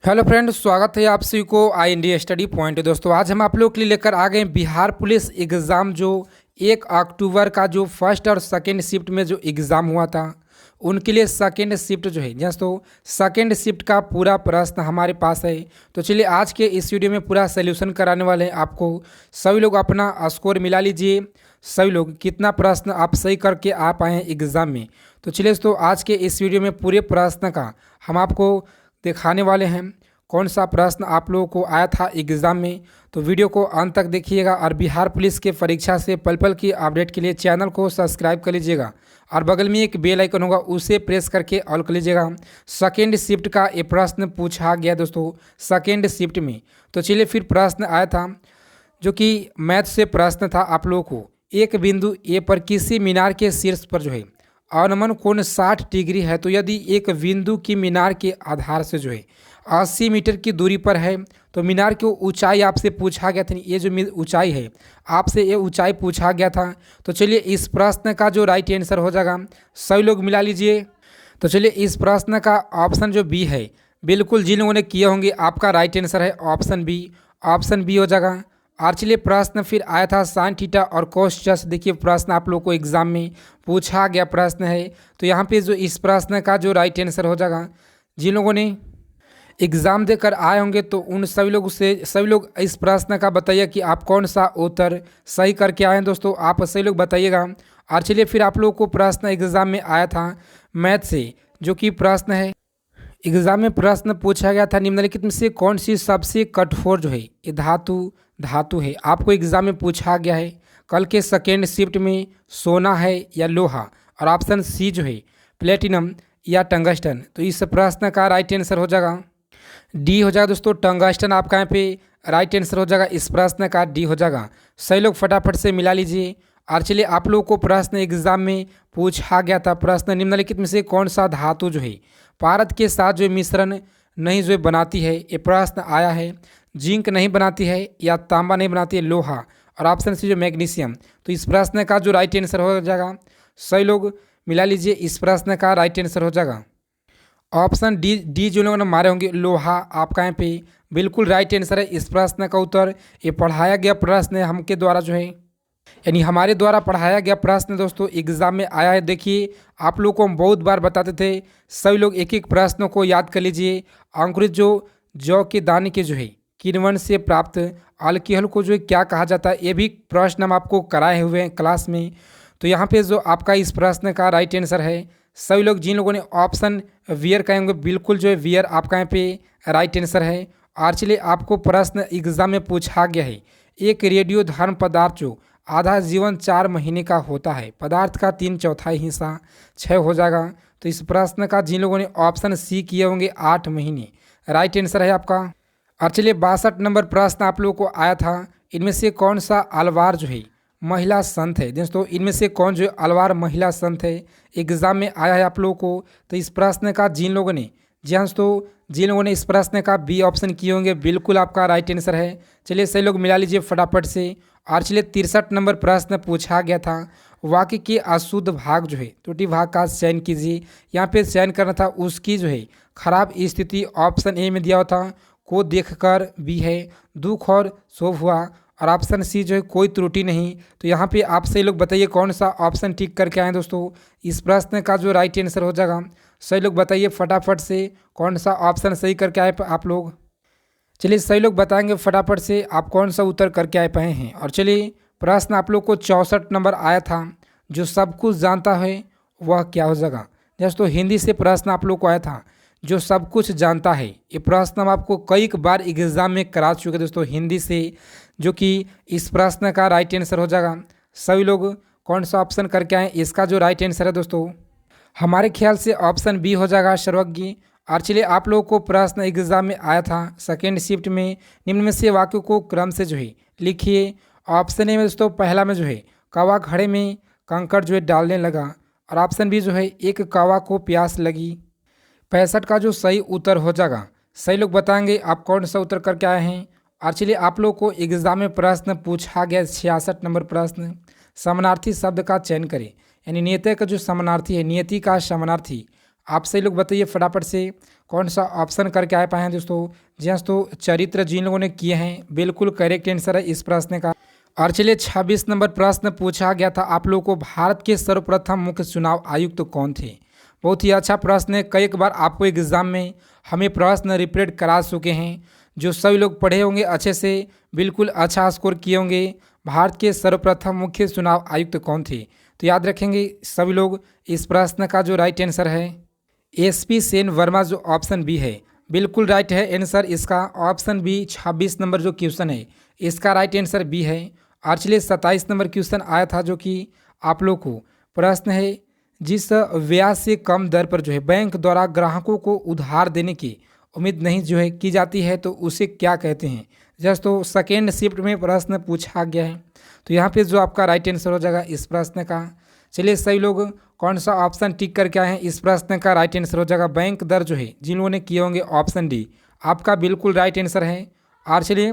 Hello friends, स्वागत है आप सभी को आई इंडिया स्टडी पॉइंट। दोस्तों, आज हम आप लोग के लिए लेकर आ गए बिहार पुलिस एग्ज़ाम जो 1 अक्टूबर का जो फर्स्ट और सेकंड शिफ्ट में जो एग्ज़ाम हुआ था उनके लिए सेकंड शिफ्ट जो है दोस्तों, सेकंड शिफ्ट का पूरा प्रश्न हमारे पास है। तो चलिए आज के इस वीडियो में पूरा सोल्यूशन कराने वाले हैं आपको। सभी लोग अपना स्कोर मिला लीजिए, सभी लोग कितना प्रश्न आप सही करके आ पाए हैं एग्ज़ाम में। तो चलिए दोस्तों, आज के इस वीडियो में पूरे प्रश्न का हम आपको दिखाने वाले हैं कौन सा प्रश्न आप लोगों को आया था एग्ज़ाम में। तो वीडियो को अंत तक देखिएगा और बिहार पुलिस के परीक्षा से पल पल की अपडेट के लिए चैनल को सब्सक्राइब कर लीजिएगा और बगल में एक बेल आइकन होगा उसे प्रेस करके ऑल कर लीजिएगा। सेकेंड शिफ्ट का ये प्रश्न पूछा गया दोस्तों सेकेंड शिफ्ट में। तो चलिए फिर प्रश्न आया था जो कि मैथ से प्रश्न था आप लोगों को। एक बिंदु ए पर किसी मीनार के शीर्ष पर जो है अवनमन कोण 60 डिग्री है, तो यदि एक बिंदु की मीनार के आधार से जो है 80 मीटर की दूरी पर है तो मीनार की ऊंचाई आपसे पूछा गया था। ये जो ऊंचाई है आपसे ये ऊंचाई पूछा गया था। तो चलिए इस प्रश्न का जो राइट आंसर हो जाएगा, सभी लोग मिला लीजिए। तो चलिए इस प्रश्न का ऑप्शन जो बी है, बिल्कुल जिन लोगों ने किए होंगे आपका राइट आंसर है ऑप्शन बी। ऑप्शन बी हो जाएगा। और चलिए प्रश्न फिर आया था साइन थीटा और कोस चस। देखिए प्रश्न आप लोग को एग्जाम में पूछा गया प्रश्न है। तो यहाँ पे जो इस प्रश्न का जो राइट आंसर हो जाएगा, जिन लोगों ने एग्ज़ाम देकर आए होंगे तो उन सभी लोग इस प्रश्न का बताइए कि आप कौन सा उत्तर सही करके आए हैं। दोस्तों आप सही लोग बताइएगा। और चलिए फिर आप लोगों को प्रश्न एग्ज़ाम में आया था मैथ से, जो कि प्रश्न है एग्ज़ाम में प्रश्न पूछा गया था निम्नलिखित में से कौन सी सबसे कठोर जो है ये धातु है। आपको एग्ज़ाम में पूछा गया है कल के सेकेंड शिफ्ट में सोना है या लोहा, और ऑप्शन सी जो है प्लेटिनम या टंगस्टन। तो इस प्रश्न का राइट आंसर हो जाएगा डी हो जाएगा दोस्तों, टंगस्टन आपका यहाँ पे राइट आंसर हो जाएगा। इस प्रश्न का डी हो जाएगा। सही लोग फटाफट से मिला लीजिए। और चलिए आप लोगों को प्रश्न एग्जाम में पूछा गया था प्रश्न निम्नलिखित में से कौन सा धातु जो है पारद के साथ जो मिश्रण नहीं जो बनाती है। ये प्रश्न आया है जिंक नहीं बनाती है या तांबा नहीं बनाती है लोहा, और ऑप्शन सी जो मैग्नीशियम। तो इस प्रश्न का जो राइट आंसर हो जाएगा, सही लोग मिला लीजिए। इस प्रश्न का राइट आंसर हो जाएगा ऑप्शन डी जो लोगों ने मारे होंगे लोहा, आपका यहाँ पे बिल्कुल राइट आंसर है। इस प्रश्न का उत्तर ये पढ़ाया गया प्रश्न है हमके द्वारा जो है, यानी हमारे द्वारा पढ़ाया गया प्रश्न दोस्तों एग्जाम में आया है। देखिए आप लोग को हम बहुत बार बताते थे, सभी लोग एक एक प्रश्नों को याद कर लीजिए। अंकुरित जो जौ के दाने के जो है किण्वन से प्राप्त अल्कोहल को जो है क्या कहा जाता है, ये भी प्रश्न हम आपको कराए हुए हैं क्लास में। तो यहाँ पे जो आपका इस प्रश्न का राइट आंसर है, सभी लोग जिन लोगों ने ऑप्शन वियर कहेंगे बिल्कुल जो है वियर आपका यहाँ पे राइट आंसर है। और चलिए आपको प्रश्न एग्जाम में पूछा गया है एक रेडियो धर्म पदार्थ जो आधा जीवन 4 महीने का होता है, पदार्थ का 3/4 हिस्सा 6 हो जाएगा। तो इस प्रश्न का जिन लोगों ने ऑप्शन सी किए होंगे 8 महीने राइट आंसर है आपका। और चलिए 62 नंबर प्रश्न आप लोगों को आया था इनमें से कौन सा अलवार जो है महिला संत है। दोस्तों इनमें से कौन जो अलवार महिला संत है एग्जाम में आया है आप लोगों को। तो इस प्रश्न का जिन लोगों ने जिन लोगों ने इस प्रश्न का बी ऑप्शन किए होंगे बिल्कुल आपका राइट आंसर है। चलिए सही लोग मिला लीजिए फटाफट से। और चलिए 63 नंबर प्रश्न पूछा गया था वाक्य के अशुद्ध भाग जो है त्रुटि भाग का चयन कीजिए। यहाँ पे चयन करना था उसकी जो है खराब स्थिति, ऑप्शन ए में दिया हुआ था को देखकर बी है दुख और शोभ हुआ, और ऑप्शन सी जो है कोई त्रुटि नहीं। तो यहाँ पे आप सही लोग बताइए कौन सा ऑप्शन टिक करके आए दोस्तों। इस प्रश्न का जो राइट आंसर हो जाएगा, सही लोग बताइए फटाफट से कौन सा ऑप्शन सही करके आए आप लोग। चलिए सही लोग बताएंगे फटाफट से आप कौन सा उत्तर करके आए पाए हैं। और चलिए प्रश्न आप लोग को 64 नंबर आया था जो सब कुछ जानता है वह क्या हो जाएगा। दोस्तों हिंदी से प्रश्न आप लोग को आया था जो सब कुछ जानता है। ये प्रश्न हम आपको कई बार एग्जाम में करा चुके दोस्तों हिंदी से, जो कि इस प्रश्न का राइट आंसर हो जाएगा। सभी लोग कौन सा ऑप्शन करके आए, इसका जो राइट आंसर है दोस्तों हमारे ख्याल से ऑप्शन बी हो जाएगा सर्वज्ञ। और चलिए आप लोगों को प्रश्न एग्जाम में आया था सेकेंड शिफ्ट में निम्न में से वाक्यों को क्रम से जो है लिखिए। ऑप्शन ए में दोस्तों पहला में जो है कौवा घड़े में कंकड़ जो है डालने लगा, और ऑप्शन बी जो है एक कौवा को प्यास लगी। 65 का जो सही उत्तर हो जाएगा, सही लोग बताएंगे आप कौन सा उत्तर करके आए हैं। और चलिए आप लोग को एग्जाम में प्रश्न पूछा गया 66 नंबर प्रश्न समानार्थी शब्द का चयन करें, यानी नियत का जो समानार्थी है नियति का समानार्थी आप सही लोग बताइए फटाफट से कौन सा ऑप्शन करके आ पाए हैं दोस्तों। जी हाँ दोस्तों, चरित्र जिन लोगों ने किए हैं बिल्कुल करेक्ट आंसर है इस प्रश्न का। और चलिए 26 नंबर प्रश्न पूछा गया था आप लोगों को, भारत के सर्वप्रथम मुख्य चुनाव आयुक्त कौन थे। बहुत ही अच्छा प्रश्न है, कई बार आपको एग्जाम में हमें प्रश्न रिपीट करा चुके हैं। जो सभी लोग पढ़े होंगे अच्छे से, बिल्कुल अच्छा स्कोर किए होंगे। भारत के सर्वप्रथम मुख्य चुनाव आयुक्त कौन थे, तो याद रखेंगे सभी लोग इस प्रश्न का जो राइट आंसर है SP सेन वर्मा, जो ऑप्शन बी है बिल्कुल राइट है आंसर इसका। ऑप्शन बी 26 नंबर जो क्वेश्चन है इसका राइट आंसर बी है। और चलिए 27 नंबर क्वेश्चन आया था जो कि आप लोग को प्रश्न है, जिस ब्याज से कम दर पर जो है बैंक द्वारा ग्राहकों को उधार देने की उम्मीद नहीं जो है की जाती है तो उसे क्या कहते हैं। जस्ट तो सेकेंड शिफ्ट में प्रश्न पूछा गया है, तो यहाँ पे जो आपका राइट आंसर हो जाएगा इस प्रश्न का। चलिए सही लोग कौन सा ऑप्शन टिक करके आए हैं, इस प्रश्न का राइट आंसर हो जाएगा बैंक दर जो है जिन लोगों ने किए होंगे ऑप्शन डी आपका बिल्कुल राइट आंसर है। और चलिए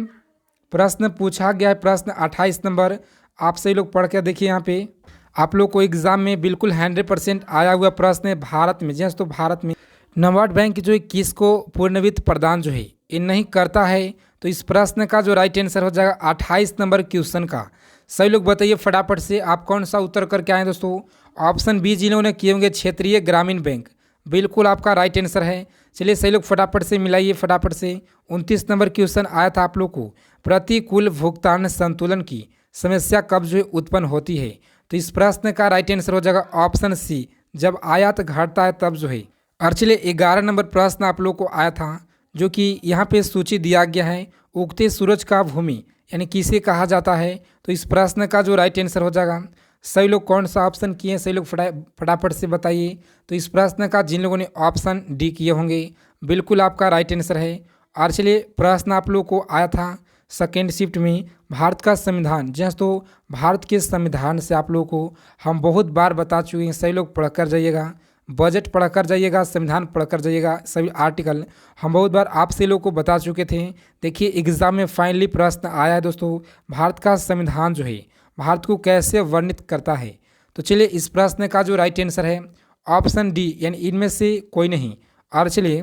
प्रश्न पूछा गया है प्रश्न 28 नंबर, आप सही लोग पढ़ के देखिए। यहाँ पे आप लोग को एग्जाम में बिल्कुल 100% आया हुआ प्रश्न है। भारत में जैसे तो भारत में नबार्ड बैंक जो है किसको पूर्ण वित्त प्रदान जो है ये नहीं करता है, तो इस प्रश्न का जो राइट आंसर हो जाएगा 28 नंबर क्वेश्चन का। सही लोग बताइए फटाफट से आप कौन सा उत्तर करके आए दोस्तों। ऑप्शन बी जिन्होंने किए होंगे क्षेत्रीय ग्रामीण बैंक, बिल्कुल आपका राइट आंसर है। चलिए सही लोग फटाफट से मिलाइए फटाफट से। 29 नंबर क्वेश्चन आया था आप लोग को, प्रतिकूल भुगतान संतुलन की समस्या कब जो है उत्पन्न होती है, तो इस प्रश्न का राइट आंसर हो जाएगा ऑप्शन सी, जब आयात घटता है तब जो है। और चलिए 11 नंबर प्रश्न आप लोग को आया था जो कि यहाँ पे सूची दिया गया है, उगते सूरज का भूमि यानी किसे कहा जाता है, तो इस प्रश्न का जो राइट आंसर हो जाएगा। सही लोग कौन सा ऑप्शन किए हैं, सही लोग फटाफट से बताइए। तो इस प्रश्न का जिन लोगों ने ऑप्शन डी किए होंगे बिल्कुल आपका राइट आंसर है। और चलिए प्रश्न आप लोग को आया था सेकेंड शिफ्ट में, भारत का संविधान। जैसे तो भारत के संविधान से आप लोगों को हम बहुत बार बता चुके हैं, सही लोग पढ़कर जाइएगा, बजट पढ़कर जाइएगा, संविधान पढ़कर जाइएगा, सभी आर्टिकल हम बहुत बार आपसे लोगों को बता चुके थे। देखिए एग्जाम में फाइनली प्रश्न आया है दोस्तों, भारत का संविधान जो है भारत को कैसे वर्णित करता है। तो चलिए इस प्रश्न का जो राइट आंसर है ऑप्शन डी यानी इनमें से कोई नहीं। और चलिए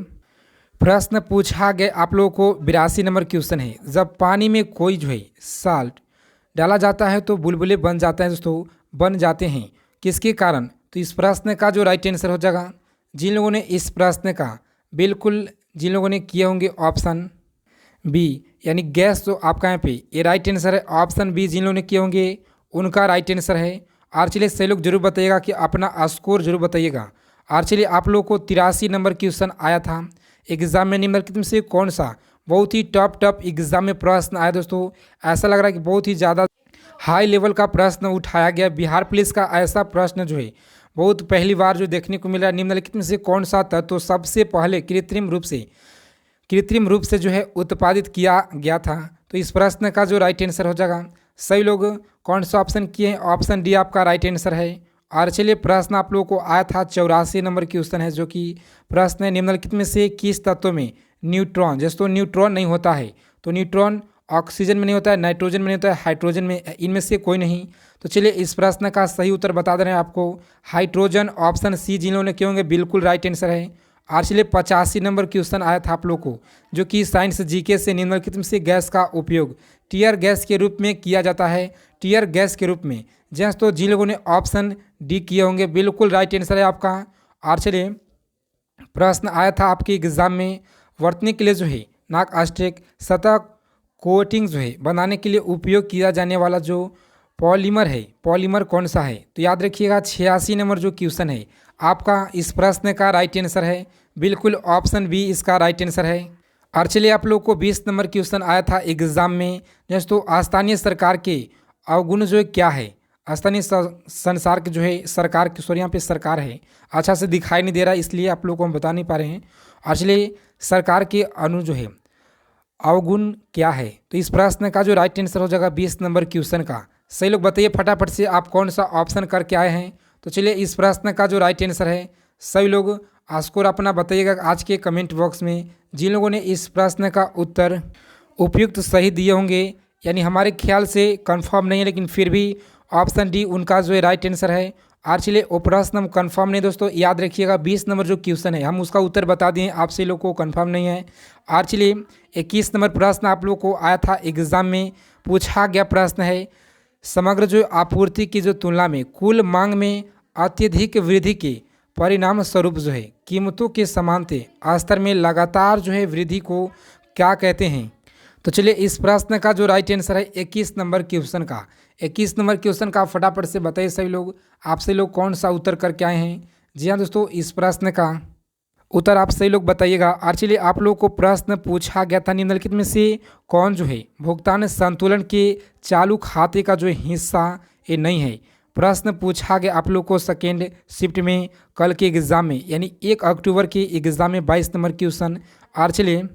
प्रश्न पूछा गया आप लोगों को 82 नंबर क्वेश्चन है, जब पानी में कोई जो है साल्ट डाला जाता है तो बुलबुले बन जाते हैं दोस्तों, बन जाते हैं किसके कारण, तो इस प्रश्न का जो राइट आंसर हो जाएगा जिन लोगों ने इस प्रश्न का बिल्कुल जिन लोगों ने किए होंगे ऑप्शन बी यानी गैस, जो आपका यहाँ पे ये राइट आंसर है ऑप्शन बी, जिन लोगों ने किए होंगे उनका राइट आंसर है। और चलिए सही लोग जरूर बताइएगा कि अपना स्कोर जरूर बताइएगा। और चलिए आप लोग को 83 नंबर क्वेश्चन आया था एग्जाम में, निम्नलिखित में से कौन सा बहुत ही टफ एग्जाम में प्रश्न आया दोस्तों। ऐसा लग रहा है कि बहुत ही ज़्यादा हाई लेवल का प्रश्न उठाया गया। बिहार पुलिस का ऐसा प्रश्न जो है बहुत पहली बार जो देखने को मिला। निम्नलिखित में से कौन सा तत्व तो सबसे पहले कृत्रिम रूप से जो है उत्पादित किया गया था, तो इस प्रश्न का जो राइट आंसर हो जाएगा। सही लोग कौन सा ऑप्शन किए हैं, ऑप्शन डी आपका राइट आंसर है। और चलिए प्रश्न आप लोगों को आया था 84 नंबर क्वेश्चन है, जो कि प्रश्न है निम्नलिखित में से किस तत्व में न्यूट्रॉन, जैसे तो न्यूट्रॉन नहीं होता है, तो न्यूट्रॉन ऑक्सीजन में नहीं होता है, नाइट्रोजन में नहीं होता है, हाइड्रोजन में, इनमें से कोई नहीं। तो चलिए इस प्रश्न का सही उत्तर बता दे रहे हैं आपको, हाइड्रोजन ऑप्शन सी जिन लोगों ने किए होंगे बिल्कुल राइट आंसर है। और चलिए 85 नंबर क्वेश्चन आया था आप लोग को, जो कि साइंस जीके से निम्नलिखित में से गैस का उपयोग टीयर गैस के रूप में किया जाता है, टीयर गैस के रूप में। जैसे तो जिन लोगों ने ऑप्शन डी किए होंगे बिल्कुल राइट आंसर है आपका। और चलिए प्रश्न आया था आपके एग्जाम में, वर्तनी के लिए जो है नाक आस्टेक सतह कोटिंग जो है बनाने के लिए उपयोग किया जाने वाला जो पॉलीमर है, पॉलीमर कौन सा है, तो याद रखिएगा 86 नंबर जो क्वेश्चन है आपका इस प्रश्न का राइट आंसर है बिल्कुल ऑप्शन बी इसका राइट आंसर है। और चलिए आप लोग को 20 नंबर क्वेश्चन आया था एग्जाम में, जैसे तो स्थानीय सरकार के अवगुण जो है क्या है, स्थानीय संसार के जो है सरकार की, सॉरी यहाँ पे सरकार है अच्छा से दिखाई नहीं दे रहा इसलिए आप लोग को हम बता नहीं पा रहे हैं। और चलिए सरकार के अनु जो है अवगुण क्या है, तो इस प्रश्न का जो राइट आंसर हो जाएगा 20 नंबर क्वेश्चन का। सही लोग बताइए फटाफट से आप कौन सा ऑप्शन करके आए हैं। तो चलिए इस प्रश्न का जो राइट आंसर है, सभी लोग स्कोर अपना बताइएगा आज के कमेंट बॉक्स में। जिन लोगों ने इस प्रश्न का उत्तर उपयुक्त सही दिए होंगे, यानी हमारे ख्याल से कंफर्म नहीं है लेकिन फिर भी ऑप्शन डी उनका जो है राइट आंसर है। और चलिए वो प्रश्न हम कंफर्म नहीं दोस्तों, याद रखिएगा 20 नंबर जो क्वेश्चन है हम उसका उत्तर बता दिए, आपसे लोग को कंफर्म नहीं है। और चलिए 21 नंबर प्रश्न आप लोग को आया था एग्जाम में, पूछा गया प्रश्न है समग्र जो आपूर्ति की जो तुलना में कुल मांग में अत्यधिक वृद्धि के परिणाम स्वरूप जो है कीमतों के समानते स्तर में लगातार जो है वृद्धि को क्या कहते हैं। तो चलिए इस प्रश्न का जो राइट आंसर है 21 नंबर क्वेश्चन का, 21 नंबर क्वेश्चन का फटाफट से बताइए सभी लोग, आपसे लोग कौन सा उत्तर करके आए हैं। जी हाँ दोस्तों, इस प्रश्न का उत्तर आप सही लोग बताइएगा। और चलिए आप लोग को प्रश्न पूछा गया था निम्नलिखित में से कौन जो है भुगतान संतुलन के चालू खाते का जो हिस्सा ये नहीं है। प्रश्न पूछा गया आप लोग को सेकेंड शिफ्ट में कल के एग्ज़ाम में, यानी 1 अक्टूबर के एग्ज़ाम में 22 नंबर क्वेश्चन। और चलिए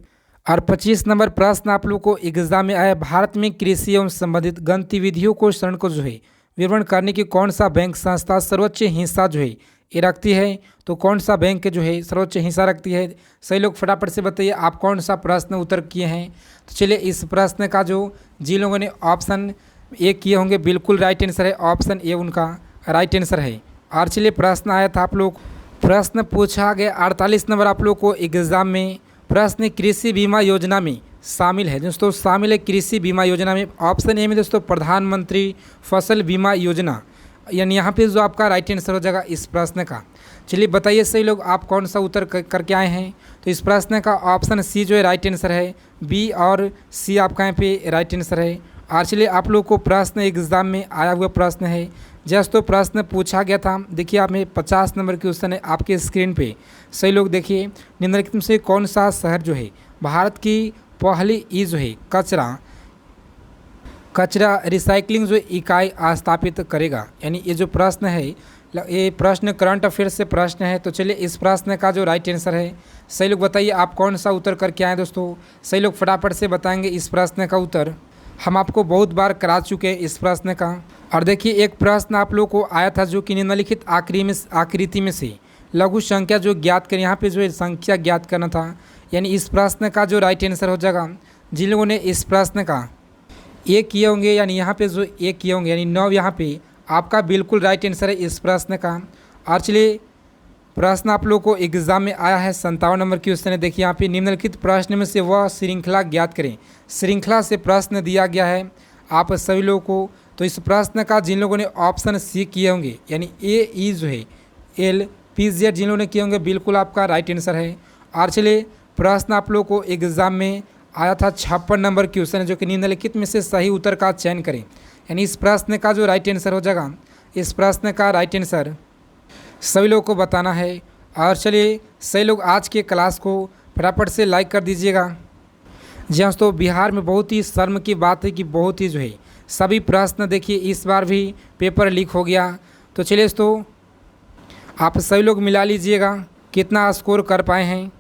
और 25 नंबर प्रश्न आप लोग को एग्जाम में आया, भारत में कृषि एवं संबंधित गतिविधियों को ऋण को जो है विवरण करने की कौन सा बैंक संस्था सर्वोच्च हिस्सा जो है ये रखती है। तो कौन सा बैंक जो है सर्वोच्च हिस्सा रखती है, सही लोग फटाफट से बताइए आप कौन सा प्रश्न उत्तर किए हैं। तो चलिए इस प्रश्न का जो जिन लोगों ने ऑप्शन ए किए होंगे बिल्कुल राइट आंसर है, ऑप्शन ए उनका राइट आंसर है। और चलिए प्रश्न आया था आप लोग, प्रश्न पूछा गया 48 नंबर आप लोग को एग्ज़ाम में, प्रश्न कृषि बीमा योजना में शामिल है दोस्तों, शामिल है कृषि बीमा योजना में। ऑप्शन ए में दोस्तों प्रधानमंत्री फसल बीमा योजना, यानी यहाँ पे जो आपका राइट आंसर हो जाएगा इस प्रश्न का। चलिए बताइए सही लोग आप कौन सा उत्तर करके आए हैं। तो इस प्रश्न का ऑप्शन सी जो है राइट आंसर है, बी और सी आपका यहाँ पे राइट आंसर है। और चलिए आप लोग को प्रश्न एग्जाम में आया हुआ प्रश्न है, जस्ट तो प्रश्न पूछा गया था, देखिए आप में 50 नंबर क्वेश्चन है आपके स्क्रीन पे। सही लोग देखिए निम्नलिखित में से कौन सा शहर जो है भारत की पहली ई जो है कचरा रिसाइकलिंग जो इकाई स्थापित करेगा। यानी ये जो प्रश्न है ये प्रश्न करंट अफेयर से प्रश्न है। तो चलिए इस प्रश्न का जो राइट आंसर है, सही लोग बताइए आप कौन सा उत्तर करके आए दोस्तों। सही लोग फटाफट से बताएंगे इस प्रश्न का उत्तर, हम आपको बहुत बार करा चुके हैं इस प्रश्न का। और देखिए एक प्रश्न आप लोग को आया था जो कि निम्नलिखित आकृति में से लघु संख्या जो ज्ञात करें, यहाँ पे जो है संख्या ज्ञात करना था। यानी इस प्रश्न का जो राइट आंसर हो जाएगा, जिन लोगों ने इस प्रश्न का ए किए होंगे यानी यहाँ पे जो ए किए होंगे यानी 9 यहाँ पे आपका बिल्कुल राइट आंसर है इस प्रश्न का। और चलिए प्रश्न आप लोग को एग्जाम में आया है 57 नंबर क्वेश्चन है, देखिए यहाँ पे निम्नलिखित प्रश्न में से वह श्रृंखला ज्ञात करें। श्रृंखला से प्रश्न दिया गया है आप सभी लोगों को। तो इस प्रश्न का जिन लोगों ने ऑप्शन सी किए होंगे यानी ए ई जो है एल पी जेड जिन लोगों ने किए होंगे बिल्कुल आपका राइट आंसर है। और चलिए प्रश्न आप लोग को एग्जाम में आया था 56 नंबर क्वेश्चन है जो कि निम्नलिखित में से सही उत्तर का चयन करें। यानी इस प्रश्न का जो राइट आंसर हो जाएगा, इस प्रश्न का राइट आंसर सभी लोगों को बताना है। और चलिए सही लोग आज के क्लास को फटाफट से लाइक कर दीजिएगा। जी हाँ दोस्तों, बिहार में बहुत ही शर्म की बात है कि बहुत ही जो है सभी प्रश्न देखिए इस बार भी पेपर लीक हो गया। तो चलिए दोस्तों आप सभी लोग मिला लीजिएगा कितना स्कोर कर पाए हैं।